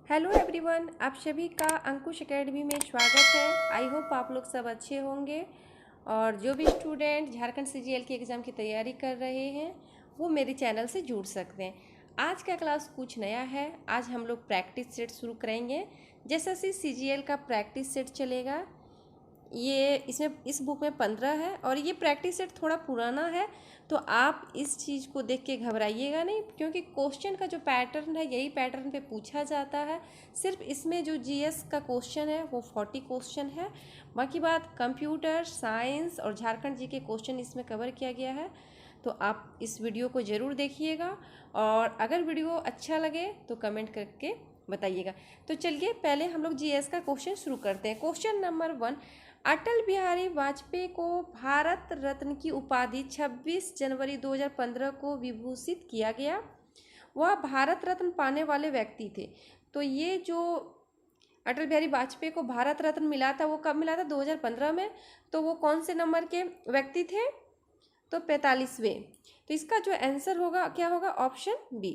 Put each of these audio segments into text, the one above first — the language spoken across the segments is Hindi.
हेलो एवरीवन, आप सभी का अंकुश एकेडमी में स्वागत है। आई होप आप लोग सब अच्छे होंगे और जो भी स्टूडेंट झारखंड सीजीएल के एग्ज़ाम की तैयारी कर रहे हैं वो मेरे चैनल से जुड़ सकते हैं। आज का क्लास कुछ नया है। आज हम लोग प्रैक्टिस सेट शुरू करेंगे। जैसा कि सीजीएल का प्रैक्टिस सेट चलेगा, ये इसमें इस बुक में 15 है और ये प्रैक्टिस सेट थोड़ा पुराना है, तो आप इस चीज़ को देख के घबराइएगा नहीं, क्योंकि क्वेश्चन का जो पैटर्न है यही पैटर्न पे पूछा जाता है। सिर्फ इसमें जो जीएस का क्वेश्चन है वो 40 क्वेश्चन है। बाकी बात कंप्यूटर साइंस और झारखंड जी के क्वेश्चन इसमें कवर किया गया है। तो आप इस वीडियो को ज़रूर देखिएगा और अगर वीडियो अच्छा लगे तो कमेंट करके बताइएगा। तो चलिए पहले हम लोग जीएस का क्वेश्चन शुरू करते हैं। क्वेश्चन नंबर 1, अटल बिहारी वाजपेयी को भारत रत्न की उपाधि 26 जनवरी 2015 को विभूषित किया गया। वह भारत रत्न पाने वाले व्यक्ति थे। तो ये जो अटल बिहारी वाजपेयी को भारत रत्न मिला था वो कब मिला था? 2015 में। तो वो कौन से नंबर के व्यक्ति थे? तो 45वें। तो इसका जो आंसर होगा क्या होगा? Option B.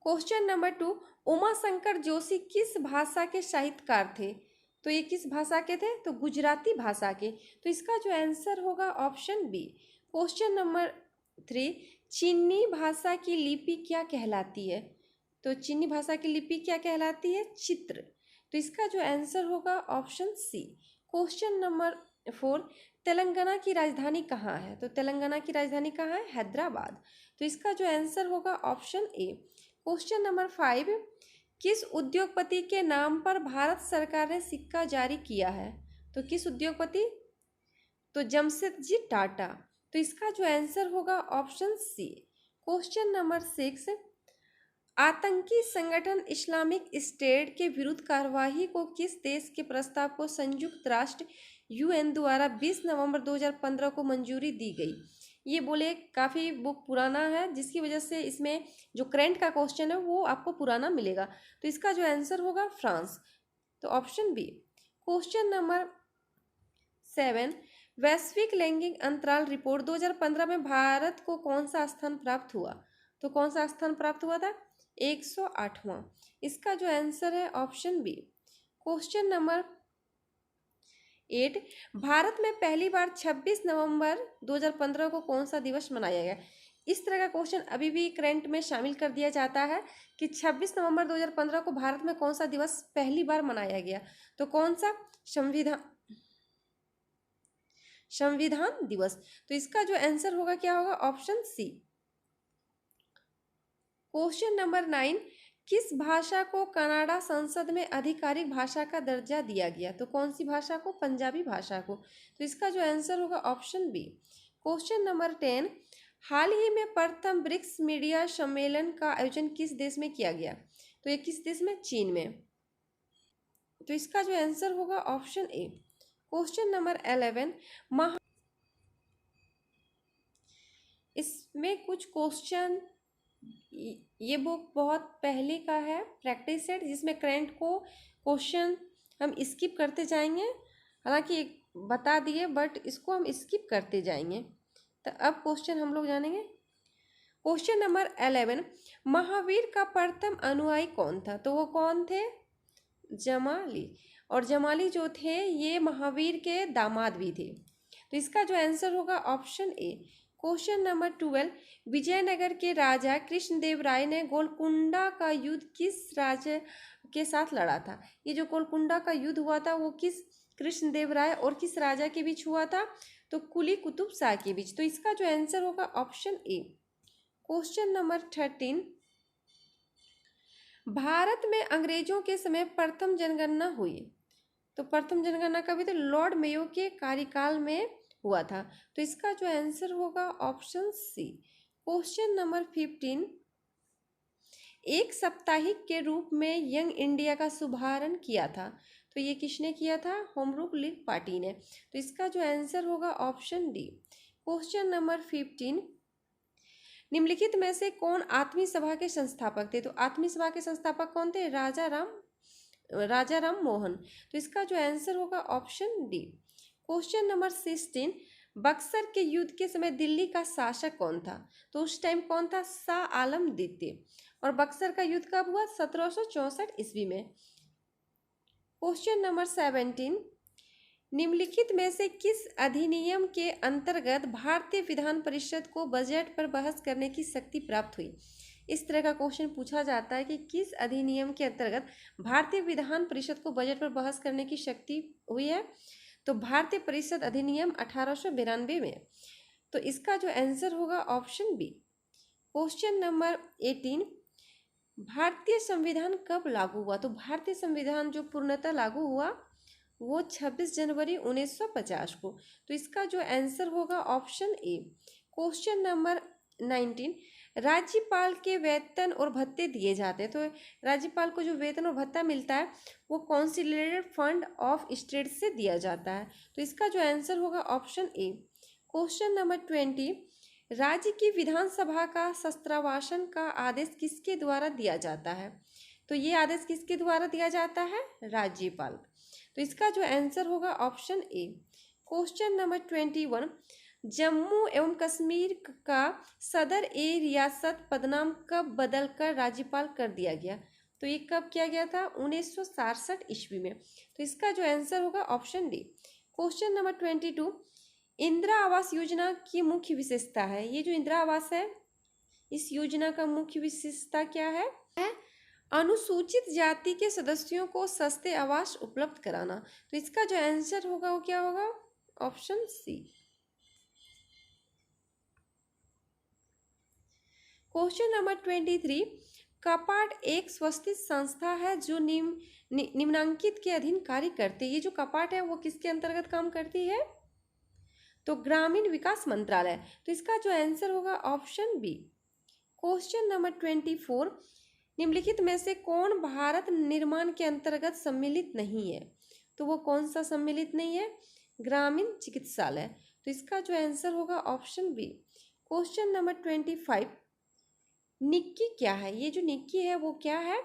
Question number 2, Umashankar Joshi किस भाषा के साहित्यकार थे? तो ये किस भाषा के थे? तो गुजराती भाषा के। तो इसका जो आंसर होगा ऑप्शन बी। क्वेश्चन नंबर 3, चीनी भाषा की लिपि क्या कहलाती है? तो चीनी भाषा की लिपि क्या कहलाती है? चित्र। तो इसका जो आंसर होगा option C. Question number 4, Telangana की राजधानी कहाँ है? तो तेलंगाना की राजधानी कहाँ है? हैदराबाद। तो इसका जो आंसर होगा ऑप्शन ए। क्वेश्चन नंबर 5, किस उद्योगपति के नाम पर भारत सरकार ने सिक्का जारी किया है? तो किस उद्योगपति? तो जमशेदजी टाटा। तो इसका जो आंसर होगा ऑप्शन सी। क्वेश्चन नंबर 6, आतंकी संगठन इस्लामिक स्टेट के विरुद्ध कार्यवाही को किस देश के प्रस्ताव को संयुक्त राष्ट्र यूएन द्वारा 20 नवंबर 2015 को मंजूरी दी गई? ये बोले काफ़ी बुक पुराना है, जिसकी वजह से इसमें जो करंट का क्वेश्चन है वो आपको पुराना मिलेगा। तो इसका जो आंसर होगा फ्रांस। तो ऑप्शन बी। क्वेश्चन नंबर 7, वैश्विक लैंगिक अंतराल रिपोर्ट 2015 में भारत को कौन सा स्थान प्राप्त हुआ? तो कौन सा स्थान प्राप्त हुआ था? 108वां। इसका जो आंसर है option B. Question number 8, Bharat में पहली बार 26 नवंबर 2015 को कौन सा दिवस मनाया गया? इस तरह का क्वेश्चन अभी भी करंट में शामिल कर दिया जाता है कि 26 नवंबर 2015 को भारत में कौन सा दिवस पहली बार मनाया गया? तो कौन सा? संविधान दिवस। तो इसका जो आंसर होगा क्या होगा? Option C. क्वेश्चन नंबर 9, किस भाषा को कनाडा संसद में आधिकारिक भाषा का दर्जा दिया गया? तो कौन सी भाषा को? पंजाबी भाषा को। तो इसका जो आंसर होगा ऑप्शन बी। क्वेश्चन नंबर 10, हाल ही में प्रथम ब्रिक्स मीडिया सम्मेलन का आयोजन किस देश में किया गया? तो ये किस देश में? चीन में। तो इसका जो आंसर होगा ऑप्शन ए। क्वेश्चन नंबर 11, इसमें कुछ क्वेश्चन, ये बुक बहुत पहले का है प्रैक्टिस सेट, जिसमें करंट को क्वेश्चन हम स्किप करते जाएंगे। हालांकि एक बता दिए बट इसको हम स्किप करते जाएंगे। तो अब क्वेश्चन हम लोग जानेंगे। क्वेश्चन नंबर 11, महावीर का प्रथम अनुयायी कौन था? तो वो कौन थे? जमाली। और जमाली जो थे ये महावीर के दामाद भी थे। तो इसका जो आंसर होगा option A. Question number 12, Vijayanagar के राजा कृष्णदेव राय ने गोलकुंडा का युद्ध किस राजा के साथ लड़ा था? ये जो गोलकुंडा का युद्ध हुआ था वो किस कृष्णदेव राय और किस राजा के बीच हुआ था? तो कुली कुतुब शाह के बीच। तो इसका जो आंसर होगा option A. Question number 13, Bharat में अंग्रेजों के समय प्रथम जनगणना हुई। तो प्रथम जनगणना कभी? तो लॉर्ड मेयो के कार्यकाल में हुआ था। तो इसका जो आंसर होगा ऑप्शन सी। क्वेश्चन नंबर 15, एक साप्ताहिक के रूप में यंग इंडिया का शुभारंभ किया था। तो ये किसने किया था? होम रूल लीग पार्टी ने। तो इसका जो आंसर होगा ऑप्शन डी। क्वेश्चन नंबर 15, निम्नलिखित में से कौन आत्मीय सभा के संस्थापक थे? तो आत्मीय सभा के संस्थापक कौन थे? राजा राम मोहन। तो इसका जो आंसर होगा option D. Question number 16, Buxar के युद्ध के समय दिल्ली का शासक कौन था? तो उस टाइम कौन था? शाह आलम द्वितीय। और बक्सर का युद्ध कब हुआ? 1764 ईस्वी में। क्वेश्चन नंबर 17, निम्नलिखित में से किस अधिनियम के अंतर्गत भारतीय विधान परिषद को बजट पर बहस करने की शक्ति प्राप्त हुई? इस तरह का क्वेश्चन पूछा जाता है कि किस अधिनियम के अंतर्गत भारतीय विधान परिषद को बजट पर बहस करने की शक्ति हुई है? तो भारतीय परिषद अधिनियम 1892 में। तो इसका जो आंसर होगा ऑप्शन बी। क्वेश्चन नंबर 18, भारतीय संविधान कब लागू हुआ? तो भारतीय संविधान जो पूर्णतः लागू हुआ वो 26 जनवरी 1950 को। तो इसका जो आंसर होगा ऑप्शन ए। क्वेश्चन नंबर 19, राज्यपाल के वेतन और भत्ते दिए जाते हैं। तो राज्यपाल को जो वेतन और भत्ता मिलता है वो कॉन्सोलिडेटेड फंड ऑफ स्टेट से दिया जाता है। तो इसका जो आंसर होगा ऑप्शन ए। क्वेश्चन नंबर 20, राज्य की विधानसभा का शस्त्रावासन का आदेश किसके द्वारा दिया जाता है? तो ये आदेश किसके द्वारा दिया जाता है? राज्यपाल। तो इसका जो आंसर होगा option A. Question number 21, Jammu एवं कश्मीर का सदर ए रियासत पदनाम कब बदलकर राज्यपाल कर दिया गया? तो ये कब किया गया था? 1967 ईस्वी में। तो इसका जो आंसर होगा option D. Question number 22, Indira Awas Yojana की मुख्य विशेषता है। ये जो इंदिरा आवास है इस योजना का मुख्य विशेषता क्या है? अनुसूचित जाति के सदस्यों को सस्ते आवास उपलब्ध कराना। तो इसका जो आंसर होगा वो क्या होगा? Option C. क्वेश्चन नंबर 23, कपाट एक स्वस्तिक संस्था है जो निम्नांकित के अधीन कार्य करती है। ये जो कपाट है वो किसके अंतर्गत काम करती है? तो ग्रामीण विकास मंत्रालय। तो इसका जो आंसर होगा ऑप्शन बी। क्वेश्चन नंबर 24, निम्नलिखित में से कौन भारत निर्माण के अंतर्गत सम्मिलित नहीं है? तो वो कौन सा सम्मिलित नहीं है? ग्रामीण चिकित्सालय। तो इसका जो आंसर होगा ऑप्शन बी। क्वेश्चन नंबर 25, निक्की क्या है? ये जो निक्की है वो क्या है?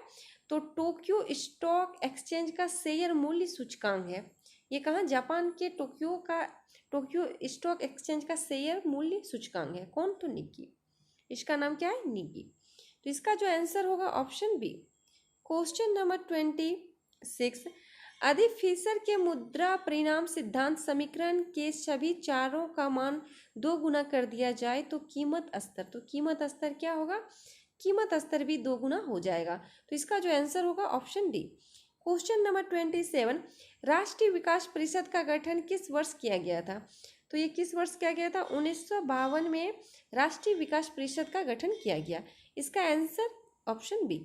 तो टोक्यो स्टॉक एक्सचेंज का शेयर मूल्य सूचकांक है। ये कहाँ? जापान के टोक्यो स्टॉक एक्सचेंज का शेयर मूल्य सूचकांक है। कौन? तो निक्की। इसका नाम क्या है? निक्की। तो इसका जो आंसर होगा ऑप्शन बी। क्वेश्चन नंबर 26, अधि फिशर के मुद्रा परिणाम सिद्धांत समीकरण के सभी चारों का मान 2 गुना कर दिया जाए तो कीमत स्तर। तो कीमत स्तर क्या होगा? कीमत स्तर भी 2 गुना हो जाएगा। तो इसका जो आंसर होगा ऑप्शन डी। क्वेश्चन नंबर 27, राष्ट्रीय विकास परिषद का गठन किस वर्ष किया गया था? तो ये किस वर्ष किया गया था? 1952 में राष्ट्रीय विकास परिषद का गठन किया गया। इसका answer option B.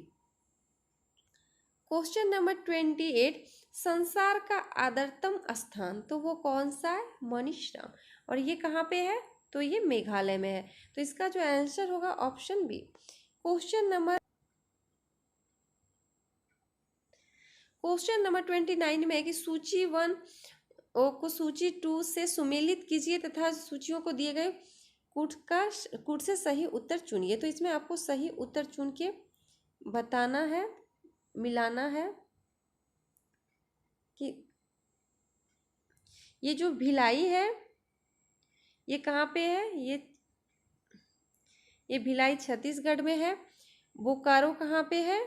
Question number 28, संसार का आदरतम स्थान। तो वो कौन सा है? मणिश्राम। और ये कहाँ पे है? तो ये मेघालय में है। तो इसका जो आंसर होगा ऑप्शन बी। क्वेश्चन नंबर 29 में है कि सूची 1 को सूची 2 से सुमेलित कीजिए तथा सूचियों को दिए गए कूट से सही उत्तर चुनिए। तो इसमें आपको सही उत्तर चुन के बताना है, मिलाना है कि ये जो भिलाई है ये कहाँ पे है? ये भिलाई छत्तीसगढ़ में है। बोकारो कहाँ पे है?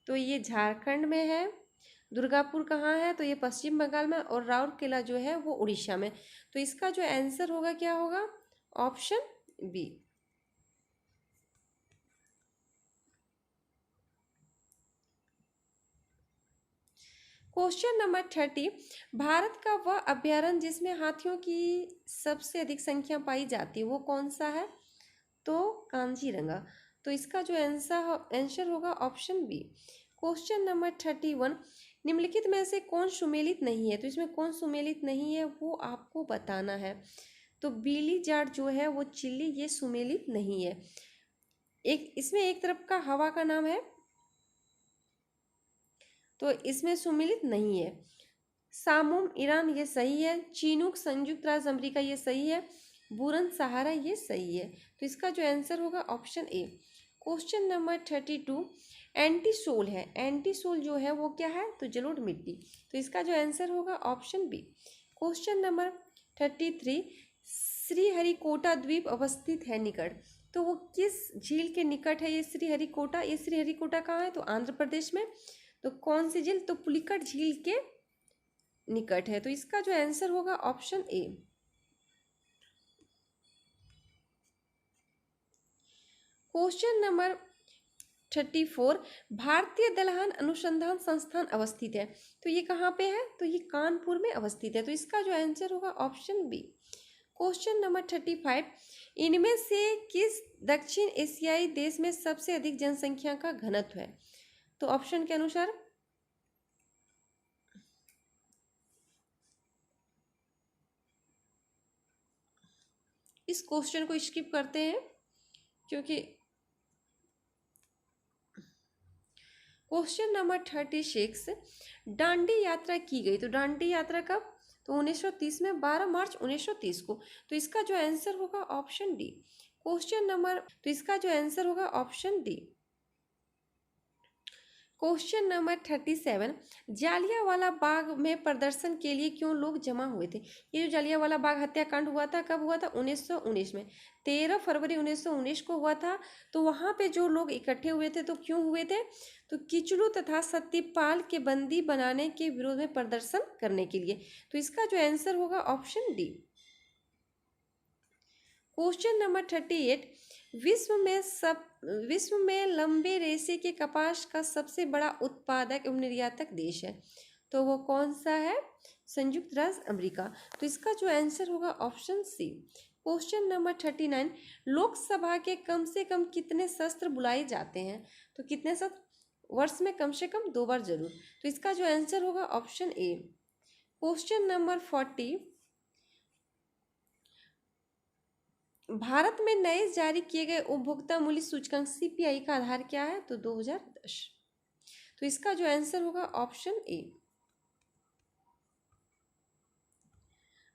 तो ये झारखंड में है। दुर्गापुर कहाँ है? तो ये पश्चिम बंगाल में। और राउरकेला जो है वो उड़ीसा में। तो इसका जो आंसर होगा क्या होगा? Option B. Question number 30, Bharat का वह अभ्यारण्य जिसमें हाथियों की सबसे अधिक संख्या पाई जाती है वो कौन सा है? तो कांजीरंगा। तो इसका जो आंसर होगा ऑप्शन बी। क्वेश्चन नंबर 31, निम्नलिखित में से कौन सुमेलित नहीं है? तो इसमें कौन सुमेलित नहीं है वो आपको बताना है। तो बीली जाट जो है वो चिल्ली, ये सुमेलित नहीं है। इसमें एक तरफ का हवा का नाम है तो इसमें सुमेलित नहीं है। सामुम ईरान ये सही है। चीनूक संयुक्त राज्य अमेरिका ये सही है। बुरन सहारा ये सही है। तो इसका जो आंसर होगा option A. Question number 32, entisol है। एंटीसोल जो है वो क्या है? तो जलोढ़ मिट्टी। तो इसका जो आंसर होगा option B. Question number 33, Sriharikota द्वीप अवस्थित है निकट। तो वो किस झील के निकट है? ये श्रीहरिकोटा। ये श्रीहरिकोटा कहाँ है? तो आंध्र प्रदेश में। तो कौन सी झील? तो पुलिकट झील के निकट है। तो इसका जो आंसर होगा ऑप्शन ए। क्वेश्चन नंबर 34, भारतीय दलहन अनुसंधान संस्थान अवस्थित है। तो ये कहाँ पे है? तो ये कानपुर में अवस्थित है। तो इसका जो आंसर होगा ऑप्शन बी। क्वेश्चन नंबर 35, इनमें से किस दक्षिण एशियाई देश में सबसे अधिक जनसंख्या का घनत्व है? तो ऑप्शन के अनुसार इस क्वेश्चन को स्किप करते हैं क्योंकि क्वेश्चन नंबर 36, दांडी यात्रा की गई। तो दांडी यात्रा कब? तो 1930 में, 12 मार्च 1930 को। तो इसका जो आंसर होगा ऑप्शन डी। क्वेश्चन नंबर, तो इसका जो आंसर होगा option D. Question number 37, Jallianwala Bagh में प्रदर्शन के लिए क्यों लोग जमा हुए थे? ये जो जालियांवाला बाग हत्याकांड हुआ था, कब हुआ था? 1919 में, 13 फरवरी 1919 को हुआ था। तो वहाँ पे जो लोग इकट्ठे हुए थे, तो क्यों हुए थे? तो किचलू तथा सत्यपाल के बंदी बनाने के विरोध में प्रदर्शन करने के लिए। तो इसका जो आंसर होगा ऑप्शन डी। क्वेश्चन नंबर 38, विश्व में लंबे रेशे के कपास का सबसे बड़ा उत्पादक एवं निर्यातक देश है। तो वो कौन सा है? संयुक्त राज्य अमेरिका। तो इसका जो आंसर होगा option C. Question number 39, Lok Sabha के कम से कम कितने सत्र बुलाए जाते हैं? तो कितने सत्र? वर्ष में कम से कम 2 बार जरूर। तो इसका जो आंसर होगा option A. Question number 40, Bharat में नए जारी किए गए उपभोक्ता मूल्य सूचकांक सीपीआई का आधार क्या है? तो 2010। तो इसका जो आंसर होगा ऑप्शन ए।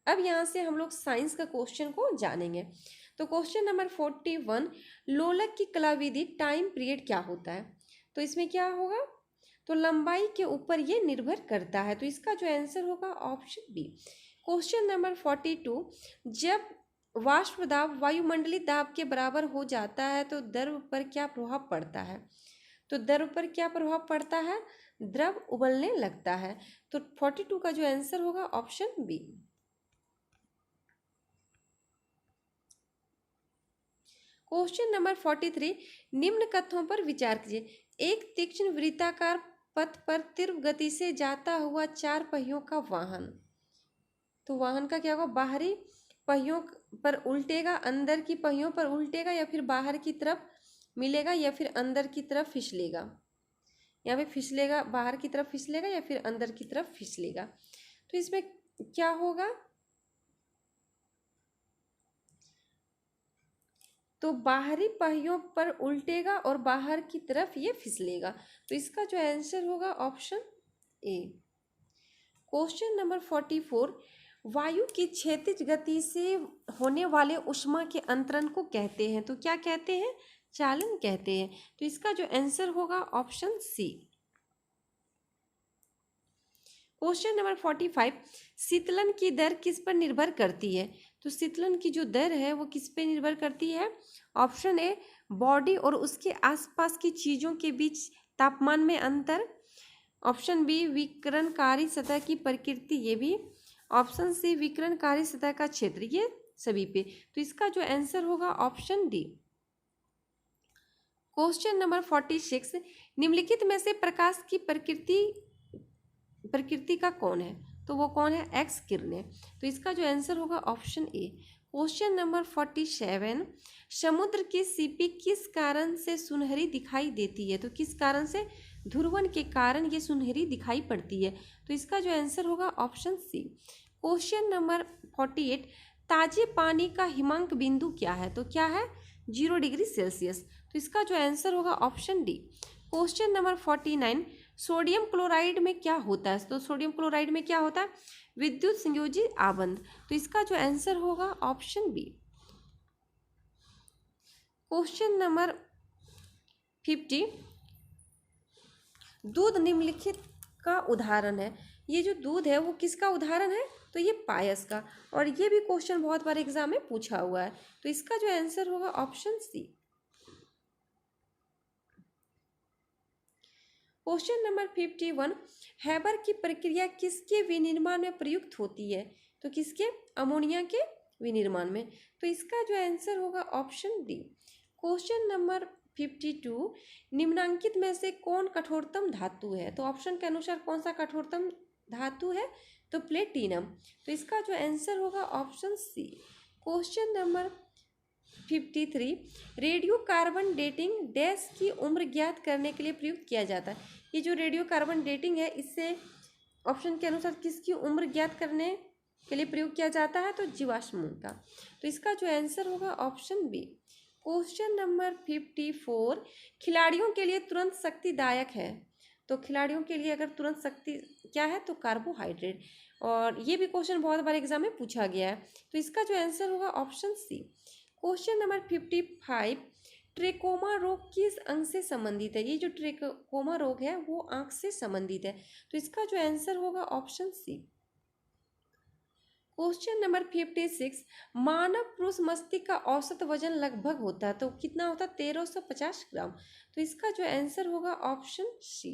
अब यहां से हम लोग साइंस का क्वेश्चन को जानेंगे। तो क्वेश्चन नंबर 41, लोलक की कलाविधि टाइम पीरियड क्या होता है? तो इसमें क्या होगा? तो लंबाई के ऊपर ये निर्भर करता है। तो इसका जो आंसर होगा ऑप्शन बी। क्वेश्चन नंबर 42, जब वाष्प दाब वायुमंडलीय दाब के बराबर हो जाता है तो द्रव पर क्या प्रभाव पड़ता है? तो द्रव पर क्या प्रभाव पड़ता है? द्रव उबलने लगता है। तो 42 का जो आंसर होगा ऑप्शन बी। क्वेश्चन नंबर 43, निम्न कथनों पर विचार कीजिए। एक तीक्ष्ण वृत्ताकार पथ पर तीव्र गति से जाता हुआ 4 पहियों का वाहन। तो वाहन का क्या होगा? बाहरी पहियों पर उल्टेगा, अंदर की पहियों पर उल्टेगा, या फिर बाहर की तरफ मिलेगा, या फिर अंदर की तरफ फिसलेगा। यहाँ पे फिसलेगा, बाहर की तरफ फिसलेगा या फिर अंदर की तरफ फिसलेगा। तो इसमें क्या होगा? तो बाहरी पहियों पर उल्टेगा और बाहर की तरफ ये फिसलेगा। तो इसका जो आंसर होगा ऑप्शन ए। क्वेश्चन नंबर 44, वायु की क्षैतिज गति से होने वाले ऊष्मा के अंतरण को कहते हैं। तो क्या कहते हैं? चालन कहते हैं। तो इसका जो आंसर होगा ऑप्शन सी। क्वेश्चन नंबर 45, शीतलन की दर किस पर निर्भर करती है? तो शीतलन की जो दर है वो किस पे निर्भर करती है? ऑप्शन ए, बॉडी और उसके आसपास की चीजों के बीच तापमान में अंतर। ऑप्शन बी, विकिरणकारी सतह की प्रकृति, ये भी। ऑप्शन सी, विकिरणकारी सतह का क्षेत्र, ये सभी पे। तो इसका जो आंसर होगा ऑप्शन डी। क्वेश्चन नंबर 46, निम्नलिखित में से प्रकाश की प्रकृति का कौन है? तो वो कौन है? एक्स किरणें। तो इसका जो आंसर होगा ऑप्शन ए। क्वेश्चन नंबर 47, समुद्र की सीपी किस कारण से सुनहरी दिखाई देती है? तो किस कारण से? ध्रुवन के कारण ये सुनहरी दिखाई पड़ती है। तो इसका जो आंसर होगा ऑप्शन सी। क्वेश्चन नंबर 48, ताजे पानी का हिमांक बिंदु क्या है? तो क्या है? 0 डिग्री सेल्सियस। तो इसका जो आंसर होगा option D. Question number 49, sodium chloride में क्या होता है? तो सोडियम क्लोराइड में क्या होता है? विद्युत संयोजी आबंध। तो इसका जो आंसर होगा ऑप्शन बी। क्वेश्चन नंबर 50, दूध निम्नलिखित का उदाहरण है। ये जो दूध है वो किसका उदाहरण है? तो ये पायस का। और ये भी क्वेश्चन बहुत बार एग्जाम में पूछा हुआ है। तो इसका जो आंसर होगा option C. Question number 51, Haber की प्रक्रिया किसके विनिर्माण में प्रयुक्त होती है? तो किसके? अमोनिया के विनिर्माण में। तो इसका जो आंसर होगा ऑप्शन डी। क्वेश्चन नंबर 52, निम्नांकित में से कौन कठोरतम धातु है? तो ऑप्शन के अनुसार कौन सा कठोरतम धातु है? तो प्लेटिनम। तो इसका जो आंसर होगा option C. Question number 53, radio carbon dating dash की उम्र ज्ञात करने के लिए प्रयुक्त किया जाता है। ये जो रेडियो कार्बन डेटिंग है, इससे ऑप्शन के अनुसार किसकी उम्र ज्ञात करने के लिए प्रयोग किया जाता है? तो जीवाश्म का। तो इसका जो आंसर होगा ऑप्शन बी। क्वेश्चन नंबर 54, खिलाड़ियों के लिए तुरंत शक्तिदायक है। तो खिलाड़ियों के लिए अगर तुरंत शक्ति क्या है? तो कार्बोहाइड्रेट। और ये भी क्वेश्चन बहुत बार एग्जाम में पूछा गया है। तो इसका जो आंसर होगा option C. Question number 55, trachoma रोग किस अंग से संबंधित है? ये जो ट्रेकोमा रोग है वो आंख से संबंधित है। तो इसका जो आंसर होगा ऑप्शन सी। क्वेश्चन नंबर 56, मानव पुरुष मस्तिष्क का औसत वजन लगभग होता है। तो कितना होता है? 1350 ग्राम। तो इसका जो आंसर होगा ऑप्शन सी।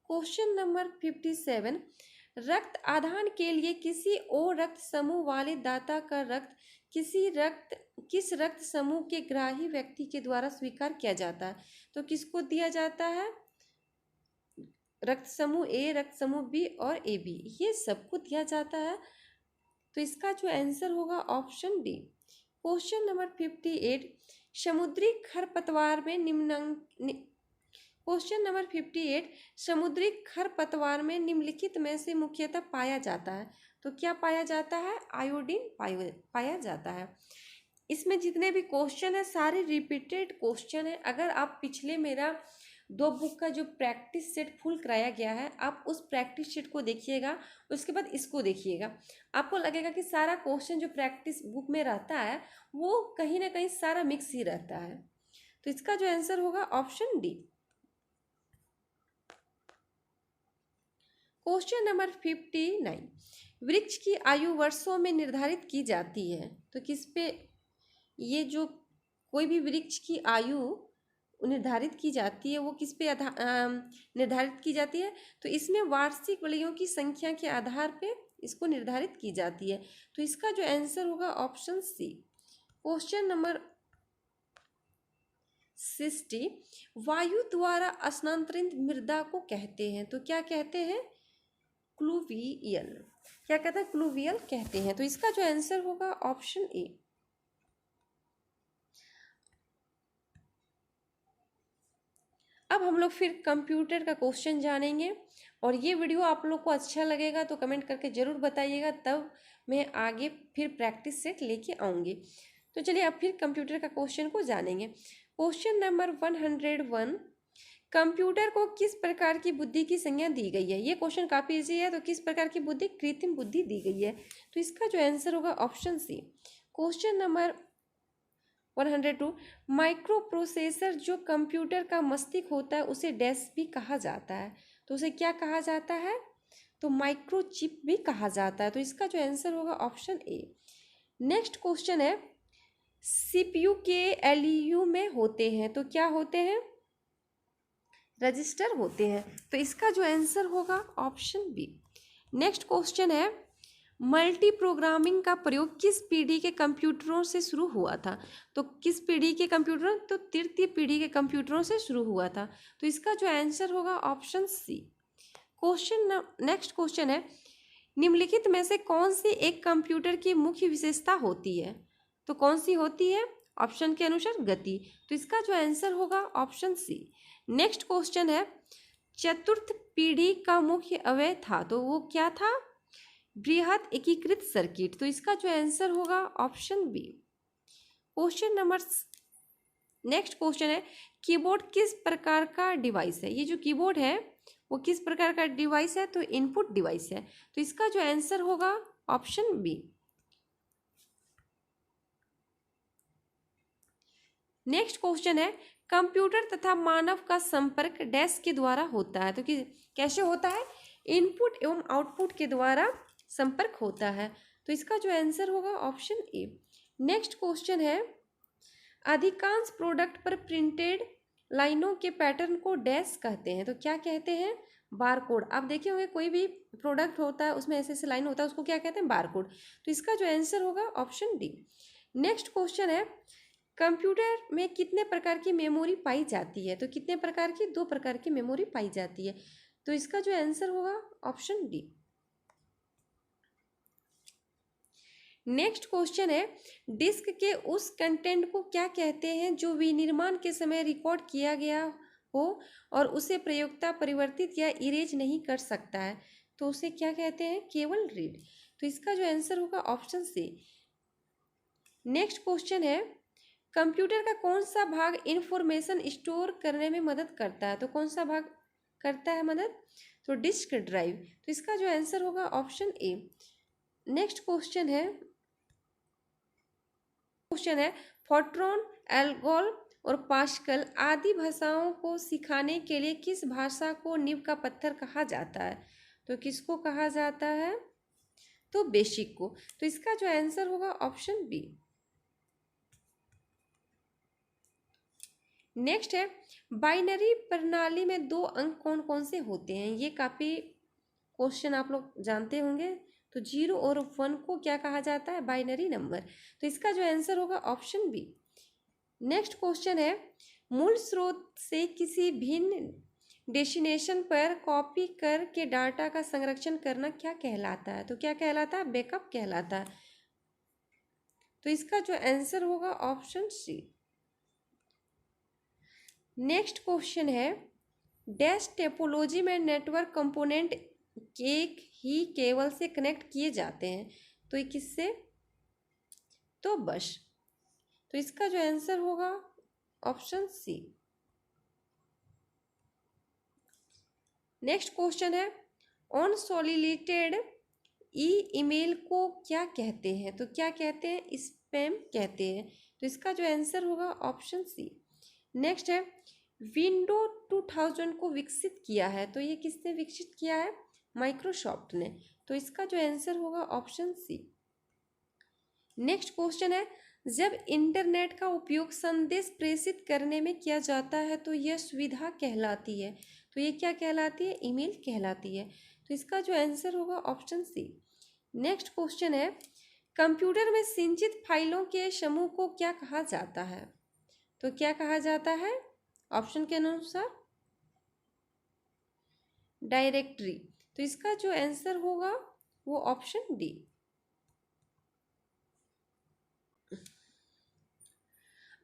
क्वेश्चन नंबर 57, रक्त आदान के लिए किसी और रक्त समूह वाले दाता का रक्त किस रक्त समूह के ग्राही व्यक्ति के द्वारा स्वीकार किया जाता है? तो किसको दिया जाता है? रक्त समूह ए, रक्त समूह बी और ए बी, ये सबको दिया जाता है। तो इसका जो आंसर होगा ऑप्शन डी। क्वेश्चन नंबर 58, समुद्री खरपतवार में क्वेश्चन नंबर 58, समुद्री खरपतवार में निम्नलिखित में से मुख्यतः पाया जाता है। तो क्या पाया जाता है? आयोडीन पाया जाता है। इसमें जितने भी क्वेश्चन है सारे रिपीटेड क्वेश्चन है। अगर आप पिछले मेरा 2 बुक का जो प्रैक्टिस सेट फुल कराया गया है, आप उस प्रैक्टिस सेट को देखिएगा, उसके बाद इसको देखिएगा, आपको लगेगा कि सारा क्वेश्चन जो प्रैक्टिस बुक में रहता है वो कहीं ना कहीं सारा मिक्स ही रहता है। तो इसका जो आंसर होगा ऑप्शन डी। क्वेश्चन नंबर 59, वृक्ष की आयु वर्षों में निर्धारित की जाती है। तो किस पे ये जो कोई भी वृक्ष की आयु निर्धारित की जाती है वो किस पे निर्धारित की जाती है? तो इसमें वार्षिक वलयों की संख्या के आधार पे इसको निर्धारित की जाती है। तो इसका जो आंसर होगा ऑप्शन सी। क्वेश्चन नंबर 60, वायु द्वारा स्थानांतरित मृदा को कहते हैं। तो क्या कहते हैं? क्लूवियल। क्या कहते हैं? क्लूवियल कहते हैं। तो इसका जो आंसर होगा ऑप्शन ए। अब हम लोग फिर कंप्यूटर का क्वेश्चन जानेंगे, और ये वीडियो आप लोग को अच्छा लगेगा तो कमेंट करके ज़रूर बताइएगा, तब मैं आगे फिर प्रैक्टिस सेट लेके आऊँगी। तो चलिए अब फिर कंप्यूटर का क्वेश्चन को जानेंगे। क्वेश्चन नंबर 101, कंप्यूटर को किस प्रकार की बुद्धि की संज्ञा दी गई है? ये क्वेश्चन काफ़ी इजी है। तो किस प्रकार की बुद्धि? कृत्रिम बुद्धि दी गई है। तो इसका जो आंसर होगा option C. Question number 102, micro processor जो कंप्यूटर का मस्तिष्क होता है उसे डैश भी कहा जाता है। तो उसे क्या कहा जाता है? तो माइक्रो चिप भी कहा जाता है। तो इसका जो आंसर होगा ऑप्शन ए। नेक्स्ट क्वेश्चन है, सीपीयू के एलयू में होते हैं। तो क्या होते हैं? रजिस्टर होते हैं। तो इसका जो आंसर होगा ऑप्शन बी। नेक्स्ट क्वेश्चन है, मल्टी प्रोग्रामिंग का प्रयोग किस पीढ़ी के कंप्यूटरों से शुरू हुआ था? तो किस पीढ़ी के कंप्यूटरों? तो तृतीय पीढ़ी के कंप्यूटरों से शुरू हुआ था। तो इसका जो आंसर होगा ऑप्शन सी। नेक्स्ट क्वेश्चन है, निम्नलिखित में से कौन सी एक कंप्यूटर की मुख्य विशेषता होती है? तो कौन सी होती है? ऑप्शन के अनुसार गति। तो इसका जो आंसर होगा ऑप्शन सी। नेक्स्ट क्वेश्चन है, चतुर्थ पीढ़ी का मुख्य अवयव था। तो वो क्या था? बृहद एकीकृत सर्किट। तो इसका जो आंसर होगा ऑप्शन बी। नेक्स्ट क्वेश्चन है, कीबोर्ड किस प्रकार का डिवाइस है? ये जो कीबोर्ड है वो किस प्रकार का डिवाइस है? तो इनपुट डिवाइस है। तो इसका जो आंसर होगा ऑप्शन बी। नेक्स्ट क्वेश्चन है, कंप्यूटर तथा मानव का संपर्क डैश के द्वारा होता है, तो कि कैसे होता है? इनपुट एवं आउटपुट के द्वारा संपर्क होता है। तो इसका जो आंसर होगा ऑप्शन ए। नेक्स्ट क्वेश्चन है, अधिकांश प्रोडक्ट पर प्रिंटेड लाइनों के पैटर्न को डैश कहते हैं, तो क्या कहते हैं? बारकोड। आप देखे होंगे कोई भी प्रोडक्ट होता है उसमें ऐसे ऐसे लाइन होता है, उसको क्या कहते हैं? बारकोड। तो इसका जो आंसर होगा ऑप्शन डी। नेक्स्ट क्वेश्चन है, कंप्यूटर में कितने प्रकार की मेमोरी पाई जाती है? तो कितने प्रकार की? 2 प्रकार की मेमोरी पाई जाती है। तो इसका जो आंसर होगा ऑप्शन डी। नेक्स्ट क्वेश्चन है, डिस्क के उस कंटेंट को क्या कहते हैं जो विनिर्माण के समय रिकॉर्ड किया गया हो और उसे प्रयोक्ता परिवर्तित या इरेज नहीं कर सकता है? तो उसे क्या कहते हैं? केवल रीड। तो इसका जो आंसर होगा ऑप्शन सी। नेक्स्ट क्वेश्चन है, कंप्यूटर का कौन सा भाग इंफॉर्मेशन स्टोर करने में मदद करता है? तो कौन सा भाग करता है मदद? तो डिस्क ड्राइव। तो इसका जो आंसर होगा ऑप्शन ए। नेक्स्ट क्वेश्चन है फोर्ट्रॉन, एल्गोल और पास्कल आदि भाषाओं को सिखाने के लिए किस भाषा को नींव का पत्थर कहा जाता है? तो किसको कहा जाता है? तो बेसिक को। तो इसका जो आंसर होगा ऑप्शन बी। नेक्स्ट है, बाइनरी प्रणाली में 2 अंक कौन कौन से होते हैं? ये काफी क्वेश्चन आप लोग जानते होंगे। तो 0 और 1 को क्या कहा जाता है? Binary number. तो इसका जो आंसर होगा ऑप्शन बी। नेक्स्ट क्वेश्चन है, मूल स्रोत से किसी भिन्न डेस्टिनेशन पर कॉपी करके डाटा का संरक्षण करना क्या कहलाता है? तो क्या कहलाता है? बैकअप कहलाता है। तो इसका जो आंसर होगा ऑप्शन सी। नेक्स्ट क्वेश्चन है, डैश टोपोलॉजी में नेटवर्क कंपोनेंट एक ही केबल से कनेक्ट किए जाते हैं, तो ये किससे? तो बस। तो इसका जो आंसर होगा ऑप्शन सी। नेक्स्ट क्वेश्चन है, अनसॉलिसिटेड ईमेल को क्या कहते हैं? तो क्या कहते हैं? स्पैम कहते हैं। तो इसका जो आंसर होगा ऑप्शन सी। नेक्स्ट है, विंडो 2000 को विकसित किया है, तो ये किसने विकसित किया है? माइक्रोसॉफ्ट ने। तो इसका जो आंसर होगा ऑप्शन सी। नेक्स्ट क्वेश्चन है, जब इंटरनेट का उपयोग संदेश प्रेषित करने में किया जाता है तो यह सुविधा कहलाती है, तो ये क्या कहलाती है? ईमेल कहलाती है। तो इसका जो आंसर होगा ऑप्शन सी। नेक्स्ट क्वेश्चन है, कंप्यूटर में संचित फाइलों के समूह को क्या कहा जाता है? तो क्या कहा जाता है? ऑप्शन के अनुसार डायरेक्टरी। तो इसका जो आंसर होगा वो ऑप्शन डी।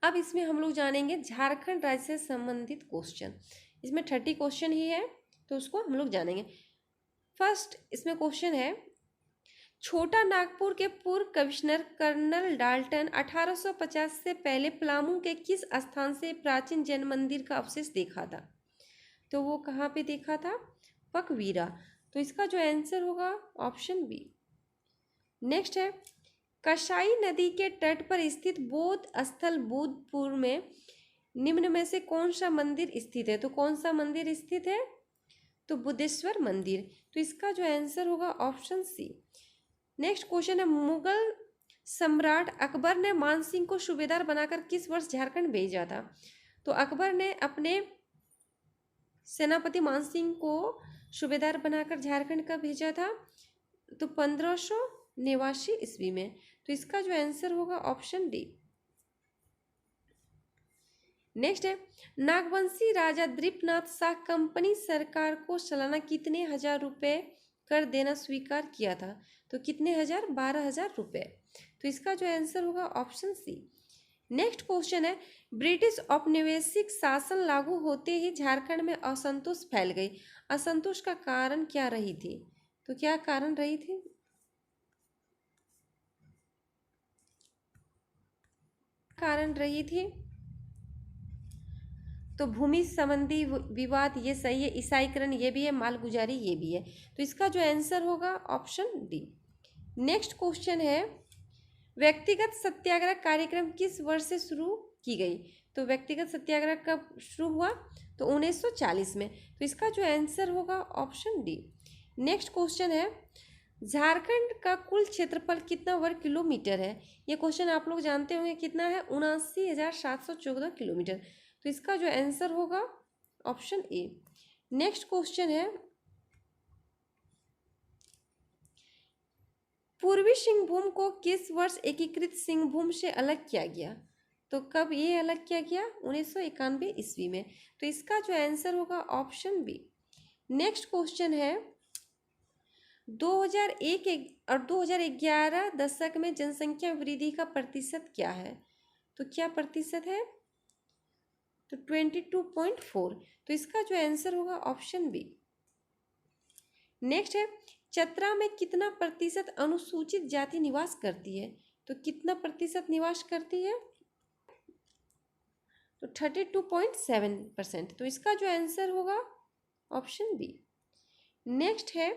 अब इसमें हम लोग जानेंगे झारखंड राज्य से संबंधित क्वेश्चन। इसमें 30 क्वेश्चन ही है, तो उसको हम लोग जानेंगे। फर्स्ट इसमें क्वेश्चन है, छोटा नागपुर के पूर्व कमिश्नर कर्नल डाल्टन 1850 से पहले पलामू के किस स्थान से प्राचीन जैन मंदिर का अवशेष देखा था? तो वो कहाँ पे देखा था? पकवीरा। तो इसका जो आंसर होगा ऑप्शन बी। नेक्स्ट है, कसाई नदी के तट पर स्थित बौद्ध स्थल बुद्धपुर में निम्न में से कौन सा मंदिर स्थित है? तो कौन सा मंदिर स्थित है? तो बुद्धेश्वर मंदिर। तो इसका जो आंसर होगा ऑप्शन सी। नेक्स्ट क्वेश्चन है, मुगल सम्राट अकबर ने मान सिंह को सूबेदार बनाकर किस वर्ष झारखंड भेजा था? तो अकबर ने अपने सेनापति मान सिंह को सूबेदार बनाकर झारखंड का भेजा था? तो 1589 ईस्वी में। तो इसका जो आंसर होगा ऑप्शन डी। नेक्स्ट है, नागवंशी राजा दीपनाथ शाह कंपनी सरकार को सालाना कितने हजार रुपए कर देना स्वीकार किया था? तो कितने हजार? 12,000 रुपए। तो इसका जो आंसर होगा ऑप्शन सी। नेक्स्ट क्वेश्चन है, ब्रिटिश औपनिवेशिक शासन लागू होते ही झारखंड में असंतोष फैल गई। असंतोष का कारण क्या रही थी? तो क्या कारण रही थी? कारण रही थी तो भूमि संबंधी विवाद, ये सही है। ईसाईकरण ये भी है, मालगुजारी ये भी है। तो इसका जो आंसर होगा ऑप्शन डी। नेक्स्ट क्वेश्चन है, व्यक्तिगत सत्याग्रह कार्यक्रम किस वर्ष से शुरू की गई? तो व्यक्तिगत सत्याग्रह कब शुरू हुआ? तो 1940 में। तो इसका जो आंसर होगा ऑप्शन डी। नेक्स्ट क्वेश्चन है, झारखंड का कुल क्षेत्रफल कितना वर्ग किलोमीटर है? ये क्वेश्चन आप लोग जानते होंगे, कितना है? 79,714 किलोमीटर। तो इसका जो आंसर होगा ऑप्शन ए। नेक्स्ट क्वेश्चन है, पूर्वी सिंहभूम को किस वर्ष एकीकृत सिंहभूम से अलग किया गया? तो कब ये अलग किया गया? 1991 ईस्वी में। तो इसका जो आंसर होगा ऑप्शन बी। नेक्स्ट क्वेश्चन है, 2001 और 2011 दशक में जनसंख्या वृद्धि का प्रतिशत क्या है? तो क्या प्रतिशत है? तो 22.4। तो इसका जो आंसर होगा ऑप्शन बी। नेक्स्ट है, चतरा में कितना प्रतिशत अनुसूचित जाति निवास करती है? तो कितना प्रतिशत निवास करती है? तो 32.7%। तो इसका जो आंसर होगा ऑप्शन बी। नेक्स्ट है,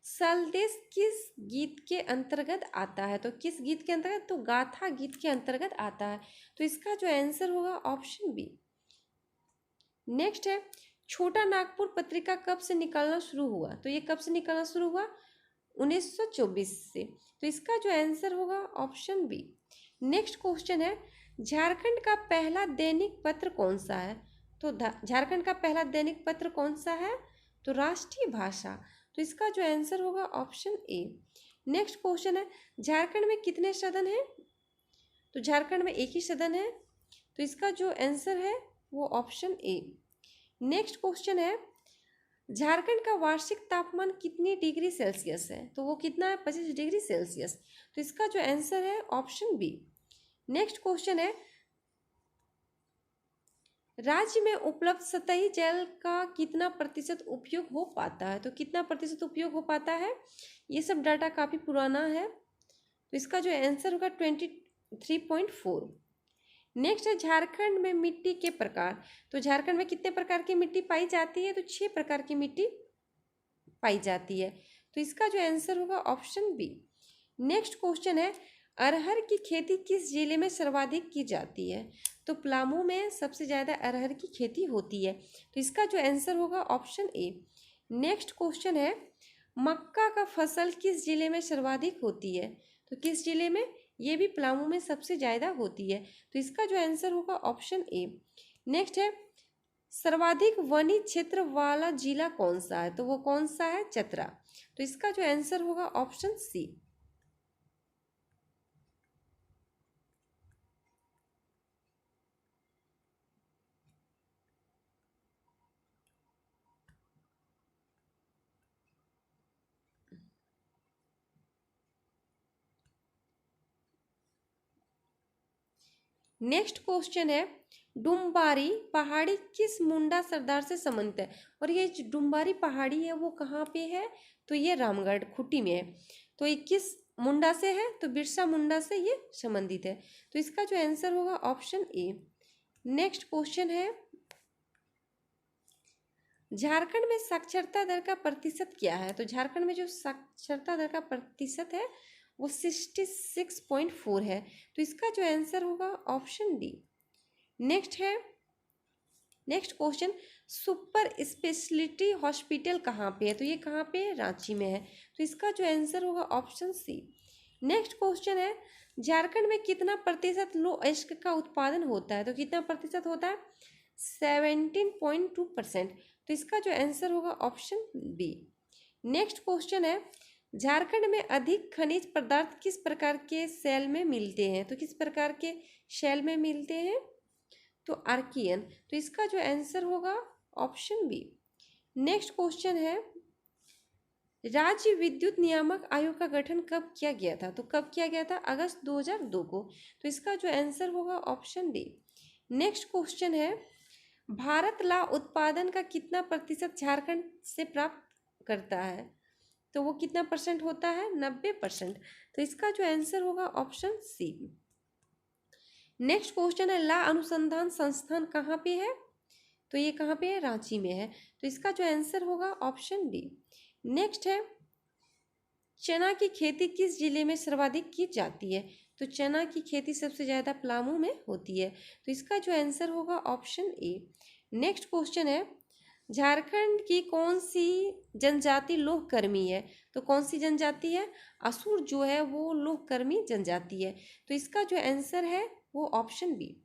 सलदेश किस गीत के अंतर्गत आता है? तो किस गीत के अंतर्गत? तो गाथा गीत के अंतर्गत आता है। तो इसका जो आंसर होगा ऑप्शन बी। नेक्स्ट है, छोटा नागपुर पत्रिका कब से निकलना शुरू हुआ? तो ये कब से निकलना शुरू हुआ? 1924 से। तो इसका जो आंसर होगा ऑप्शन बी। नेक्स्ट क्वेश्चन है, झारखंड का पहला दैनिक पत्र कौन सा है? तो झारखंड का पहला दैनिक पत्र कौन सा है? तो राष्ट्रीय भाषा। तो इसका जो आंसर होगा ऑप्शन ए। नेक्स्ट क्वेश्चन है, झारखंड में कितने सदन हैं? तो झारखंड में एक ही सदन है। तो इसका जो आंसर है वो ऑप्शन ए। नेक्स्ट क्वेश्चन है, झारखंड का वार्षिक तापमान कितनी डिग्री सेल्सियस है? तो वो कितना है? 25 डिग्री सेल्सियस। तो इसका जो आंसर है ऑप्शन बी। नेक्स्ट क्वेश्चन है, राज्य में उपलब्ध सतही जल का कितना प्रतिशत उपयोग हो पाता है? तो कितना प्रतिशत उपयोग हो पाता है? ये सब डाटा काफ़ी पुराना है। तो इसका जो आंसर होगा 23.4। नेक्स्ट है, झारखंड में मिट्टी के प्रकार। तो झारखंड में कितने प्रकार की मिट्टी पाई जाती है? तो 6 प्रकार की मिट्टी पाई जाती है। तो इसका जो आंसर होगा ऑप्शन बी। नेक्स्ट क्वेश्चन है, अरहर की खेती किस जिले में सर्वाधिक की जाती है? तो पलामू में सबसे ज़्यादा अरहर की खेती होती है। तो इसका जो आंसर होगा ऑप्शन ए। नेक्स्ट क्वेश्चन है, मक्का का फसल किस जिले में सर्वाधिक होती है? तो किस जिले में? ये भी पलामू में सबसे ज़्यादा होती है। तो इसका जो आंसर होगा ऑप्शन ए। नेक्स्ट है, सर्वाधिक वनी क्षेत्र वाला जिला कौन सा है? तो वो कौन सा है? चतरा। तो इसका जो आंसर होगा ऑप्शन सी। नेक्स्ट क्वेश्चन है, डुम्बारी पहाड़ी किस मुंडा सरदार से संबंधित है? और ये जो डुम्बारी पहाड़ी है वो कहाँ पे है? तो ये रामगढ़ खूंटी में है। तो ये किस मुंडा से है? तो बिरसा मुंडा से ये संबंधित है। तो इसका जो आंसर होगा ऑप्शन ए। नेक्स्ट क्वेश्चन है, झारखंड में साक्षरता दर का प्रतिशत क्या है? तो झारखंड में जो साक्षरता दर का प्रतिशत है वो 66.4 है। तो इसका जो आंसर होगा ऑप्शन डी। नेक्स्ट है, next question, super speciality hospital कहाँ पे है? तो ये कहाँ पे है? रांची में है। तो इसका जो आंसर होगा ऑप्शन सी। नेक्स्ट क्वेश्चन है, झारखंड में कितना प्रतिशत लौह अयस्क का उत्पादन होता है? तो कितना प्रतिशत होता है? 17.2%। तो इसका जो आंसर होगा ऑप्शन बी। नेक्स्ट क्वेश्चन है, झारखंड में अधिक खनिज पदार्थ किस प्रकार के शैल में मिलते हैं? तो किस प्रकार के शैल में मिलते हैं? तो आर्कियन। तो इसका जो आंसर होगा ऑप्शन बी। नेक्स्ट क्वेश्चन है, राज्य विद्युत नियामक आयोग का गठन कब किया गया था? तो कब किया गया था? अगस्त 2002 को। तो इसका जो आंसर होगा ऑप्शन डी। नेक्स्ट क्वेश्चन है, भारत ला उत्पादन का कितना प्रतिशत झारखंड से प्राप्त करता है? तो वो कितना परसेंट होता है? 90%। तो इसका जो आंसर होगा ऑप्शन सी। नेक्स्ट क्वेश्चन है, ला अनुसंधान संस्थान कहाँ पे है? तो ये कहाँ पे है? रांची में है। तो इसका जो आंसर होगा ऑप्शन डी। नेक्स्ट है, चना की खेती किस जिले में सर्वाधिक की जाती है? तो चना की खेती सबसे ज़्यादा पलामू में होती है। तो इसका जो आंसर होगा ऑप्शन ए। नेक्स्ट क्वेश्चन है, झारखंड की कौन सी जनजाति लोहकर्मी है? तो कौन सी जनजाति है? असुर जो है वो लोहकर्मी जनजाति है। तो इसका जो आंसर है वो ऑप्शन बी।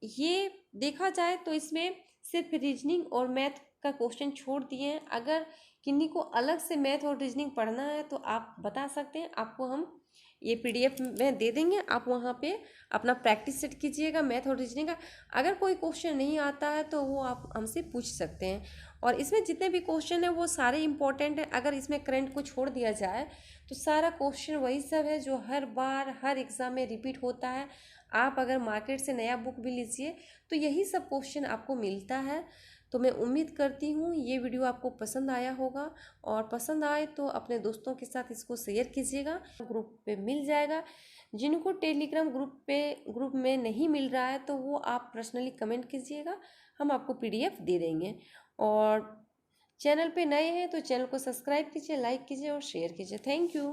ये देखा जाए तो इसमें सिर्फ रीजनिंग और मैथ का क्वेश्चन छोड़ दिए हैं। अगर किन्हीं को अलग से मैथ और रीजनिंग पढ़ना है तो आप बता सकते हैं, आपको हम ये पीडीएफ में दे देंगे, आप वहाँ पे अपना प्रैक्टिस सेट कीजिएगा मैथ और रीजनिंग का। अगर कोई क्वेश्चन नहीं आता है तो वो आप हमसे पूछ सकते हैं। और इसमें जितने भी क्वेश्चन हैं वो सारे इंपॉर्टेंट हैं। अगर इसमें करंट को छोड़ दिया जाए तो सारा क्वेश्चन वही सब है जो हर बार हर एग्ज़ाम में रिपीट होता है। आप अगर मार्केट से नया बुक भी लीजिए तो यही सब क्वेश्चन आपको मिलता है। तो मैं उम्मीद करती हूँ ये वीडियो आपको पसंद आया होगा, और पसंद आए तो अपने दोस्तों के साथ इसको शेयर कीजिएगा। ग्रुप पे मिल जाएगा। जिनको टेलीग्राम ग्रुप में नहीं मिल रहा है तो वो आप पर्सनली कमेंट कीजिएगा, हम आपको पीडीएफ दे देंगे। और चैनल पे नए हैं तो चैनल को सब्सक्राइब कीजिए, लाइक कीजिए और शेयर कीजिए। Thank you.